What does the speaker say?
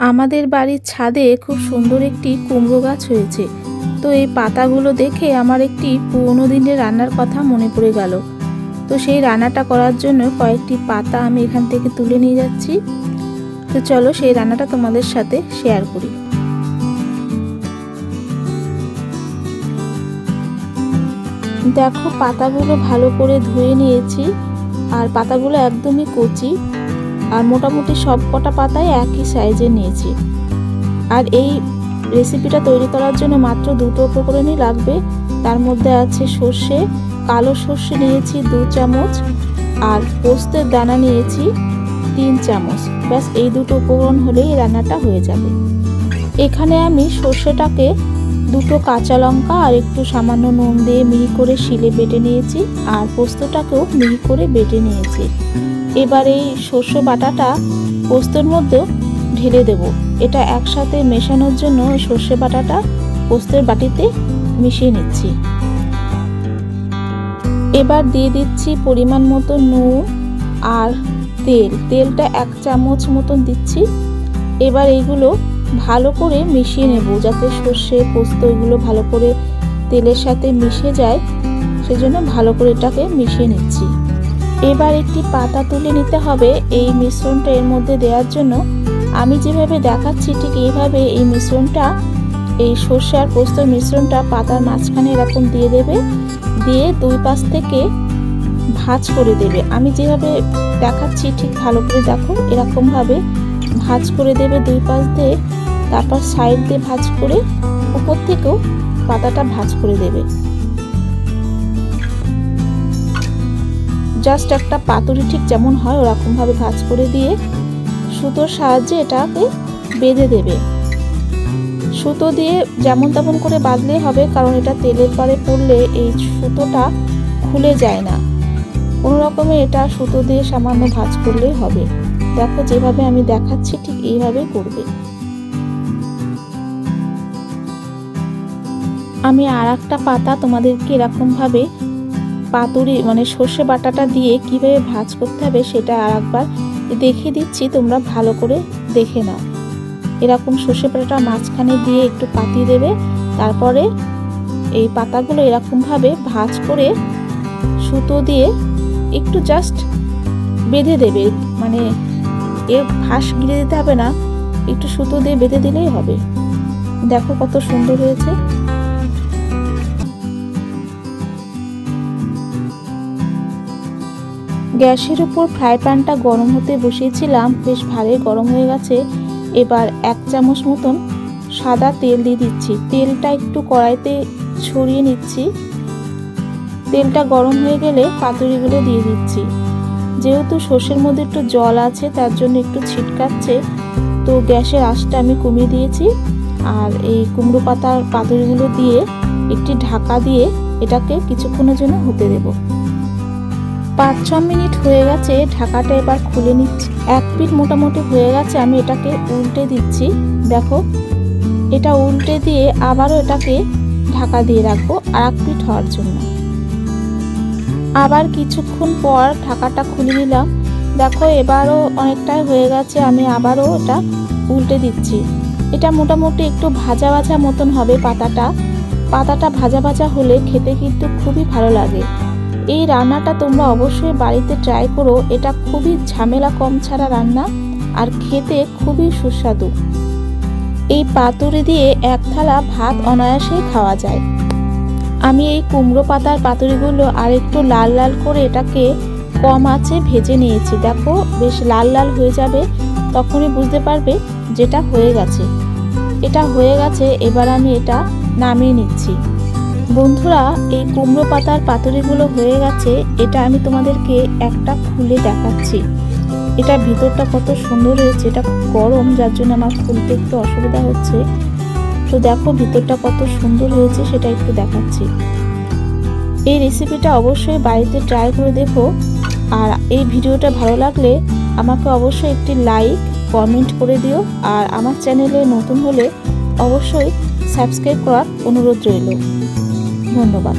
আমাদের বাড়ির ছাদে খুব সুন্দর একটি কুমড়ো গাছ হয়েছে। তো এই পাতাগুলো দেখে আমার একটি পুরনো দিনের রান্নার কথা মনে পড়ে গেল। তো সেই রান্নাটা করার জন্য কয়েকটি পাতা আমি এখান থেকে তুলে নিয়ে যাচ্ছি। তো চলো সেই রান্নাটা তোমাদের সাথে শেয়ার করি। দেখো পাতাগুলো ভালো করে ধুয়ে নিয়েছি, আর পাতাগুলো একদমই কচি, আর মোটামুটি সব কটা পাতায় একই সাইজে নিয়েছি। আর এই রেসিপিটা তৈরি করার জন্য মাত্র দুটো উপকরণই লাগবে। তার মধ্যে আছে সর্ষে, কালো সর্ষে নিয়েছি 2 চামচ, আর পোস্তের দানা নিয়েছি 3 চামচ। ব্যাস এই দুটো উপকরণ হলেই রান্নাটা হয়ে যাবে। এখানে আমি সর্ষেটাকে 2টো কাঁচা লঙ্কা আর একটু সামান্য নুন দিয়ে মিহি করে শিলে বেটে নিয়েছি, আর পোস্তটাকেও মিহি করে বেটে নিয়েছি। এবার এই সর্ষে বাটাটা পোস্তের মধ্যেও ঢেলে দেব। এটা একসাথে মেশানোর জন্য সর্ষে বাটাটা পোস্তের বাটিতে মিশিয়ে নিচ্ছি। এবার দিয়ে দিচ্ছি পরিমাণ মতো নুন আর তেলটা 1 চামচ মতন দিচ্ছি। এবার এইগুলো ভালো করে মিশিয়ে নেব, যাতে সর্ষে পোস্ত এগুলো ভালো করে তেলের সাথে মিশে যায়, সেজন্য ভালো করে এটাকে মিশিয়ে নিচ্ছি। এবার একটি পাতা তুলে নিতে হবে এই মিশ্রণটা এর মধ্যে দেওয়ার জন্য। আমি যেভাবে দেখাচ্ছি ঠিক এইভাবে এই মিশ্রণটা, এই সর্ষে আর পোস্তর মিশ্রণটা পাতার মাঝখানে এরকম দিয়ে দেবে, দিয়ে 2 পাশ থেকে ভাঁজ করে দেবে। আমি যেভাবে দেখাচ্ছি ঠিক ভালো করে দেখো, এরকমভাবে ভাঁজ করে দেবে 2 পাশ দিয়ে, তারপর সাইড দিয়ে ভাঁজ করে উপর থেকেও পাতাটা ভাঁজ করে দেবে। জাস্ট একটা পাতুরি ঠিক যেমন হয় ওরকমভাবে ভাঁজ করে দিয়ে সুতোর সাহায্যে এটাকে বেঁধে দেবে। সুতো দিয়ে যেমন তেমন করে বাঁধলেই হবে, কারণ এটা তেলের পাড়ে পড়লে এই সুতোটা খুলে যায় না। কোনো রকমে এটা সুতো দিয়ে সামান্য ভাঁজ করলেই হবে। দেখো যেভাবে আমি দেখাচ্ছি ঠিক এইভাবে করবে। আমি আর একটা পাতা তোমাদেরকে এরকমভাবে পাতুরি মানে সর্ষে বাটাটা দিয়ে কিভাবে ভাঁজ করতে হবে সেটা আর একবার দেখিয়ে দিচ্ছি, তোমরা ভালো করে দেখে নাও। এরকম সর্ষে বাটাটা মাঝখানে দিয়ে একটু পাতিয়ে দেবে, তারপরে এই পাতাগুলো এরকমভাবে ভাঁজ করে সুতো দিয়ে একটু জাস্ট বেঁধে দেবে, মানে এর ফাঁস গিলে দিতে হবে না, একটু সুতো দিয়ে বেঁধে দিলেই হবে। দেখো কত সুন্দর হয়েছে। গ্যাসের উপর ফ্রাই প্যানটা গরম হতে বসিয়েছিলাম, বেশ ভালোই গরম হয়ে গেছে। এবার 1 চামচ মতন সাদা তেল দিয়ে দিচ্ছি। তেলটা একটু কড়াইতে ছড়িয়ে নিচ্ছি। তেলটা গরম হয়ে গেলে পাতুরিগুলো দিয়ে দিচ্ছি। যেহেতু সর্ষের মধ্যে একটু জল আছে তার জন্য একটু ছিটকাচ্ছে, তো গ্যাসের আঁচটা আমি কমিয়ে দিয়েছি। আর এই কুমড়ো পাতার পাতুরিগুলো দিয়ে একটি ঢাকা দিয়ে এটাকে কিছুক্ষণের জন্য হতে দেব। 5-6 মিনিট হয়ে গেছে, ঢাকাটা এবার খুলে নিচ্ছি। 1 পিঠ মোটামুটি হয়ে গেছে, আমি এটাকে উল্টে দিচ্ছি। দেখো এটা উল্টে দিয়ে আবারও এটাকে ঢাকা দিয়ে রাখবো আর 1 পিঠ হওয়ার জন্য। আবার কিছুক্ষণ পর ঢাকাটা খুলে নিলাম। দেখো এবারও অনেকটাই হয়ে গেছে, আমি আবারও এটা উল্টে দিচ্ছি। এটা মোটামুটি একটু ভাজা ভাজা মতন হবে। পাতাটা ভাজা ভাজা হলে খেতে কিন্তু খুবই ভালো লাগে। এই রান্নাটা তোমরা অবশ্যই বাড়িতে ট্রাই করো। এটা খুবই ঝামেলা কম ছাড়া রান্না, আর খেতে খুবই সুস্বাদু। এই পাতুরি দিয়ে 1 থালা ভাত অনায়াসেই খাওয়া যায়। আমি এই কুমড়ো পাতার পাতুরিগুলো আর একটু লাল লাল করে এটাকে কম আঁচে ভেজে নিয়েছি। দেখো বেশ লাল লাল হয়ে যাবে, তখনই বুঝতে পারবে যেটা হয়ে গেছে। এটা হয়ে গেছে, এবার আমি এটা নামিয়ে নিচ্ছি। বন্ধুরা এই কুমড়ো পাতার পাতুরিগুলো হয়ে গেছে। এটা আমি তোমাদেরকে একটা খুলে দেখাচ্ছি। এটা ভিতরটা কত সুন্দর হয়েছে। এটা গরম যার জন্য আমার খুলতে একটু অসুবিধা হচ্ছে। তো দেখো ভিতরটা কত সুন্দর হয়েছে সেটা একটু দেখাচ্ছি। এই রেসিপিটা অবশ্যই বাড়িতে ট্রাই করে দেখো। আর এই ভিডিওটা ভালো লাগলে আমাকে অবশ্যই একটি লাইক কমেন্ট করে দিও। আর আমার চ্যানেলে নতুন হলে অবশ্যই সাবস্ক্রাইব করার অনুরোধ রইল। ধন্যবাদ।